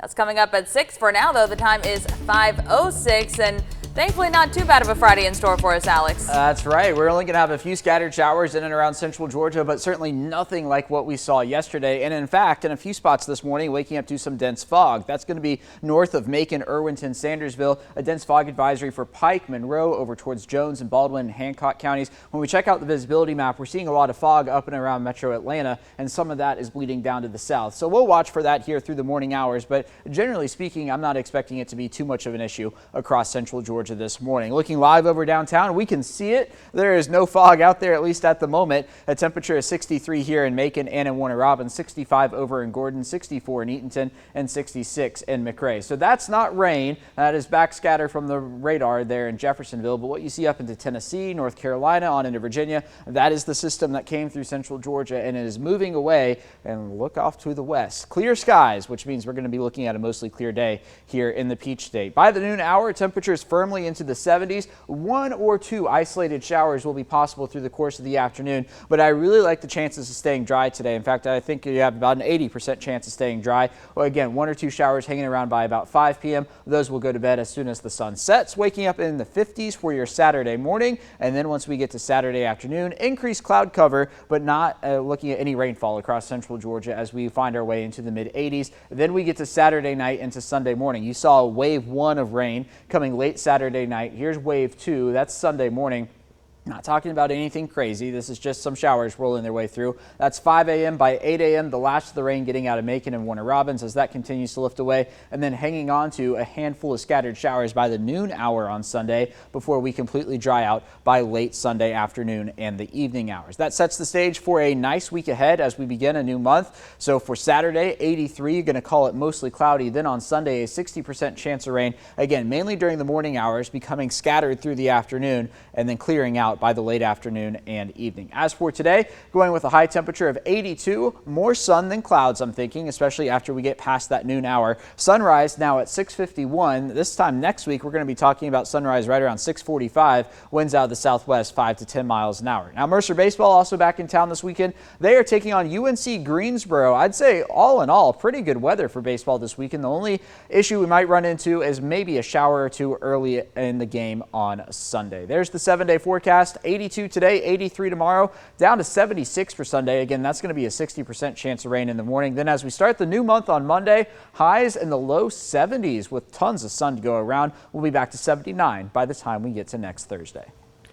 That's coming up at 6. For now, though, the time is 5:06, and thankfully not too bad of a Friday in store for us, Alex. That's right. We're only going to have a few scattered showers in and around central Georgia, but certainly nothing like what we saw yesterday. And in fact, in a few spots this morning, waking up to some dense fog. That's going to be north of Macon, Irwinton, Sandersville, a dense fog advisory for Pike, Monroe, over towards Jones and Baldwin and Hancock counties. When we check out the visibility map, we're seeing a lot of fog up and around metro Atlanta, and some of that is bleeding down to the south. So we'll watch for that here through the morning hours, but generally speaking, I'm not expecting it to be too much of an issue across central Georgia this morning. Looking live over downtown, we can see it. There is no fog out there, at least at the moment. A temperature of 63 here in Macon and in Warner Robins, 65 over in Gordon, 64 in Eatonton, and 66 in McRae. So that's not rain. That is backscatter from the radar there in Jeffersonville. But what you see up into Tennessee, North Carolina, on into Virginia, that is the system that came through central Georgia, and it is moving away. And look off to the west. Clear skies, which means we're going to be looking at a mostly clear day here in the Peach State. By the noon hour, temperatures firmly into the 70s. One or two isolated showers will be possible through the course of the afternoon, but I really like the chances of staying dry today. In fact, I think you have about an 80% chance of staying dry. Well, again, one or two showers hanging around by about 5 p.m. Those will go to bed as soon as the sun sets, waking up in the 50s for your Saturday morning. And then once we get to Saturday afternoon, increased cloud cover, but not looking at any rainfall across central Georgia as we find our way into the mid 80s. Then we get to Saturday night into Sunday morning. You saw wave 1 of rain coming late Saturday night. Here's wave 2. That's Sunday morning. Not talking about anything crazy. This is just some showers rolling their way through. That's 5 a.m. By 8 a.m., the last of the rain getting out of Macon and Warner Robins as that continues to lift away, and then hanging on to a handful of scattered showers by the noon hour on Sunday before we completely dry out by late Sunday afternoon and the evening hours. That sets the stage for a nice week ahead as we begin a new month. So for Saturday, 83, going to call it mostly cloudy. Then on Sunday, a 60% chance of rain, again, mainly during the morning hours, becoming scattered through the afternoon and then clearing out by the late afternoon and evening. As for today, going with a high temperature of 82, more sun than clouds, I'm thinking, especially after we get past that noon hour. Sunrise now at 6:51. This time next week, we're going to be talking about sunrise right around 6:45. Winds out of the southwest 5 to 10 miles an hour. Now, Mercer Baseball also back in town this weekend. They are taking on UNC Greensboro. I'd say all in all, pretty good weather for baseball this weekend. The only issue we might run into is maybe a shower or two early in the game on Sunday. There's the 7-day forecast. 82 today, 83 tomorrow, down to 76 for Sunday. Again, that's going to be a 60% chance of rain in the morning. Then as we start the new month on Monday, highs in the low 70s with tons of sun to go around. We'll be back to 79 by the time we get to next Thursday.